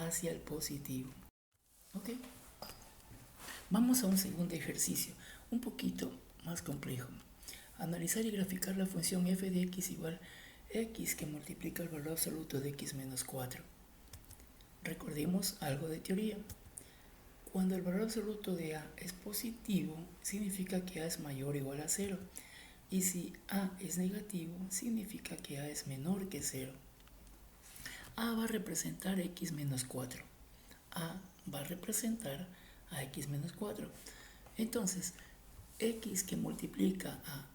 hacia el positivo. ¿Ok? Vamos a un segundo ejercicio, un poquito más complejo. Analizar y graficar la función f de x igual x que multiplica el valor absoluto de x menos 4. Recordemos algo de teoría. Cuando el valor absoluto de a es positivo, significa que a es mayor o igual a 0. Y si a es negativo, significa que a es menor que 0. A va a representar x menos 4. A va a representar a x menos 4. Entonces, x que multiplica a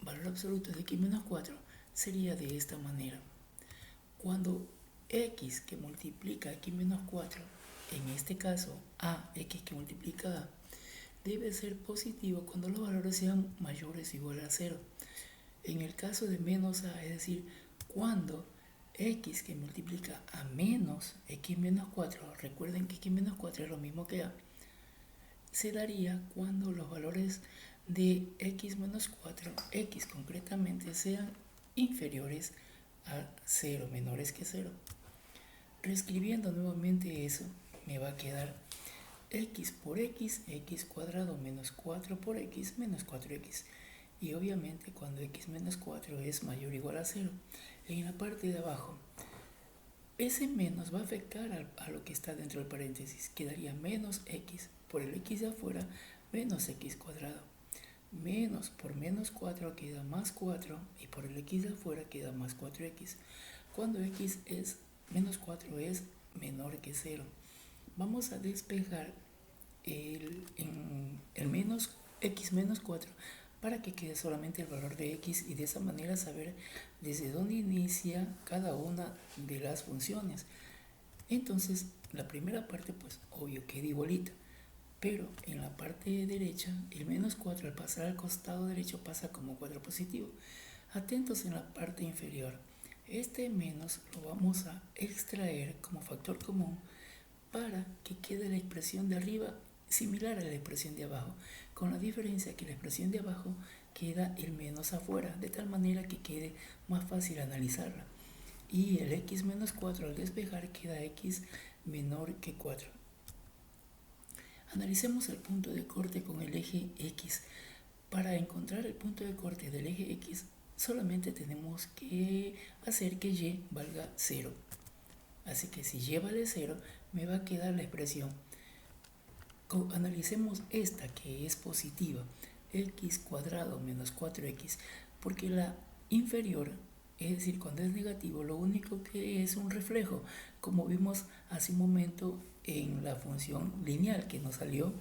valor absoluto de x menos 4 sería de esta manera. Cuando x que multiplica a x menos 4, en este caso a, x que multiplica a, debe ser positivo cuando los valores sean mayores o igual a 0. En el caso de menos a, es decir, cuando x que multiplica a menos x menos 4, recuerden que x menos 4 es lo mismo que a, se daría cuando los valores de x menos 4, x concretamente, sean inferiores a 0, menores que 0. Reescribiendo nuevamente eso, me va a quedar x por x, x cuadrado menos 4 por x menos 4x. Y obviamente cuando x menos 4 es mayor o igual a 0, en la parte de abajo, ese menos va a afectar a lo que está dentro del paréntesis. Quedaría menos x por el x de afuera menos x cuadrado. Menos por menos 4 queda más 4 y por el x de afuera queda más 4x. Cuando x es menos 4 es menor que 0. Vamos a despejar el menos x menos 4 para que quede solamente el valor de x y de esa manera saber desde dónde inicia cada una de las funciones. Entonces, la primera parte, pues obvio queda igualita, pero en la parte derecha, el menos 4 al pasar al costado derecho pasa como 4 positivo. Atentos en la parte inferior. Este menos lo vamos a extraer como factor común para que quede la expresión de arriba similar a la expresión de abajo, con la diferencia que la expresión de abajo queda el menos afuera, de tal manera que quede más fácil analizarla. Y el x menos 4 al despejar queda x menor que 4. Analicemos el punto de corte con el eje x. Para encontrar el punto de corte del eje x, solamente tenemos que hacer que y valga 0. Así que si y vale 0, me va a quedar la expresión. Analicemos esta que es positiva, x cuadrado menos 4x, porque la inferior, es decir, cuando es negativo, lo único que es un reflejo, como vimos hace un momento en la función lineal que nos salió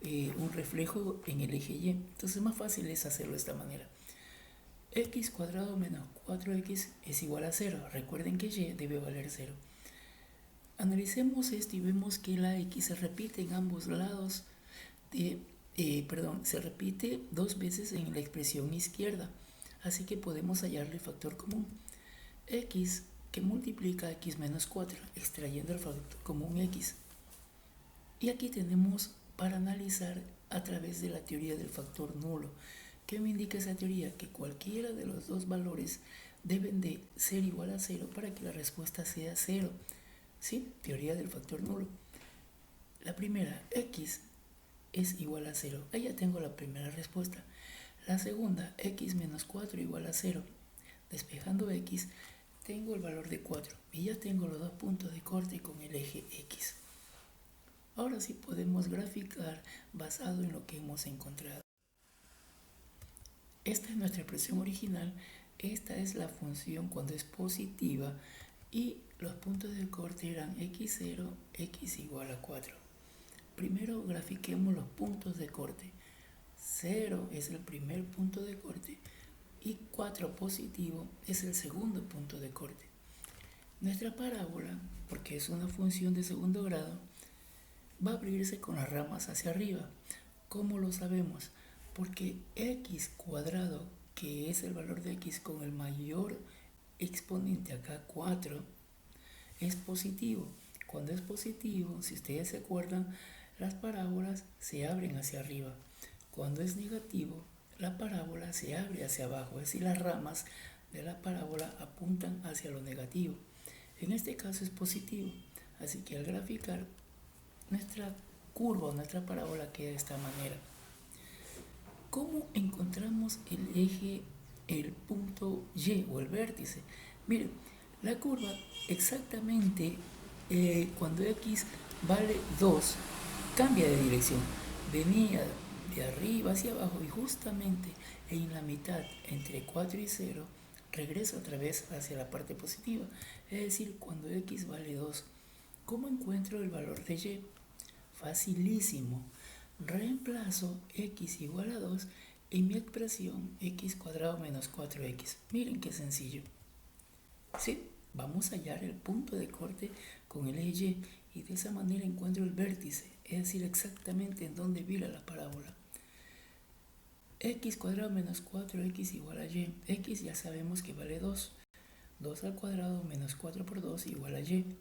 un reflejo en el eje y. Entonces más fácil es hacerlo de esta manera. X cuadrado menos 4x es igual a 0. Recuerden que y debe valer 0. Analicemos esto y vemos que la x se repite en ambos lados, se repite dos veces en la expresión izquierda, así que podemos hallarle factor común. X que multiplica a x menos 4, extrayendo el factor común x. Y aquí tenemos para analizar a través de la teoría del factor nulo. ¿Qué me indica esa teoría? Que cualquiera de los dos valores deben de ser igual a 0 para que la respuesta sea 0. ¿Sí? Teoría del factor nulo. La primera, x es igual a 0. Ahí ya tengo la primera respuesta. La segunda, x menos 4 igual a 0. Despejando x, tengo el valor de 4 y ya tengo los dos puntos de corte con el eje x. Ahora sí podemos graficar basado en lo que hemos encontrado. Esta es nuestra expresión original. Esta es la función cuando es positiva y los puntos de corte eran x0, x igual a 4. Primero grafiquemos los puntos de corte. 0 es el primer punto de corte y 4 positivo es el segundo punto de corte. Nuestra parábola, porque es una función de segundo grado, va a abrirse con las ramas hacia arriba. ¿Cómo lo sabemos? Porque x cuadrado, que es el valor de x con el mayor exponente acá, 4, es positivo. Cuando es positivo, si ustedes se acuerdan, las parábolas se abren hacia arriba. Cuando es negativo, la parábola se abre hacia abajo, es decir, las ramas de la parábola apuntan hacia lo negativo. En este caso es positivo, Así que al graficar, nuestra curva o nuestra parábola queda de esta manera. ¿Cómo encontramos el eje, el punto Y o el vértice? Miren, la curva exactamente cuando X vale 2 cambia de dirección. Venía de arriba hacia abajo y justamente en la mitad entre 4 y 0 regresa otra vez hacia la parte positiva. Es decir, cuando X vale 2. ¿Cómo encuentro el valor de Y? Facilísimo. Reemplazo X igual a 2 en mi expresión X cuadrado menos 4X. Miren qué sencillo. Sí, vamos a hallar el punto de corte con el eje Y de esa manera encuentro el vértice, es decir, exactamente en donde vira la parábola. X cuadrado menos 4X igual a Y. X ya sabemos que vale 2. 2 al cuadrado menos 4 por 2 igual a Y.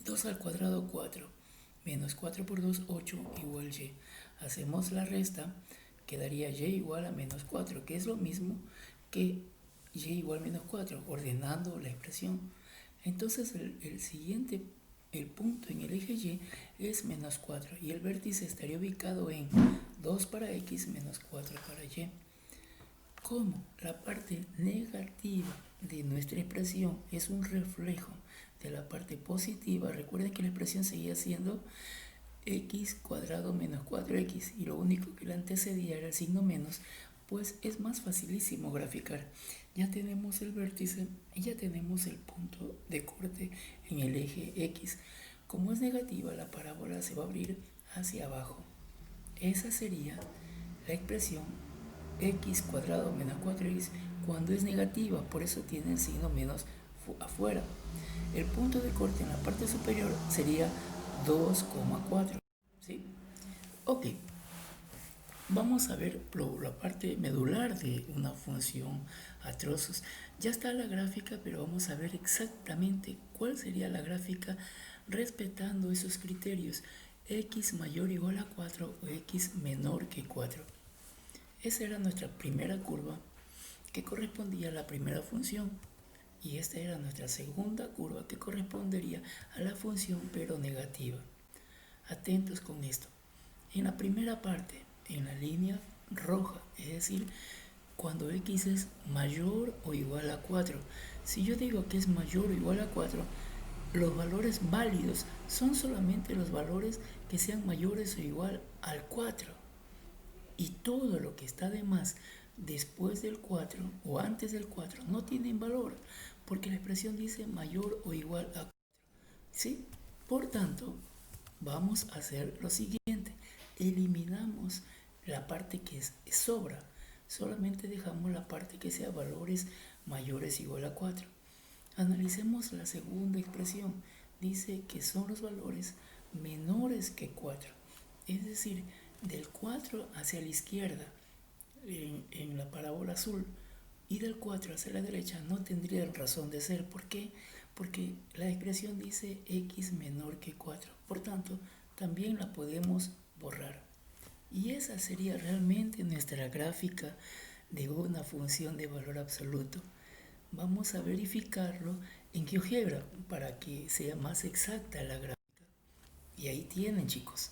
2 al cuadrado 4. Menos 4 por 2, 8 igual Y. Hacemos la resta, quedaría Y igual a menos 4, que es lo mismo que Y igual a menos 4, ordenando la expresión. Entonces el siguiente, el punto en el eje Y es menos 4 y el vértice estaría ubicado en 2 para X menos 4 para Y. Como la parte negativa de nuestra expresión es un reflejo de la parte positiva, recuerden que la expresión seguía siendo X cuadrado menos 4X y lo único que la antecedía era el signo menos, pues es más facilísimo graficar. Ya tenemos el vértice y ya tenemos el punto de corte en el eje X. Como es negativa, la parábola se va a abrir hacia abajo. Esa sería la expresión X cuadrado menos 4X cuando es negativa, por eso tiene el signo menos afuera. El punto de corte en la parte superior sería 2,4. ¿Sí? Ok. Vamos a ver la parte medular de una función a trozos. Ya está la gráfica, pero vamos a ver exactamente cuál sería la gráfica respetando esos criterios. X mayor o igual a 4 o X menor que 4. Esa era nuestra primera curva que correspondía a la primera función. Y esta era nuestra segunda curva que correspondería a la función pero negativa. Atentos con esto. En la primera parte, en la línea roja, es decir, cuando X es mayor o igual a 4. Si yo digo que es mayor o igual a 4, los valores válidos son solamente los valores que sean mayores o igual al 4. Y todo lo que está de más después del 4 o antes del 4 no tienen valor, porque la expresión dice mayor o igual a 4. ¿Sí? Por tanto, vamos a hacer lo siguiente. Eliminamos la parte que sobra. Solamente dejamos la parte que sea valores mayores o igual a 4. Analicemos la segunda expresión. Dice que son los valores menores que 4. Es decir, del 4 hacia la izquierda en la parábola azul y del 4 hacia la derecha no tendría razón de ser. ¿Por qué? Porque la expresión dice X menor que 4. Por tanto, también la podemos borrar. Y esa sería realmente nuestra gráfica de una función de valor absoluto. Vamos a verificarlo en GeoGebra para que sea más exacta la gráfica. Y ahí tienen, chicos.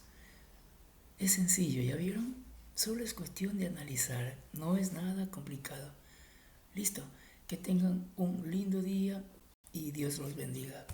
Es sencillo, ¿ya vieron? Solo es cuestión de analizar, no es nada complicado. Listo, que tengan un lindo día y Dios los bendiga.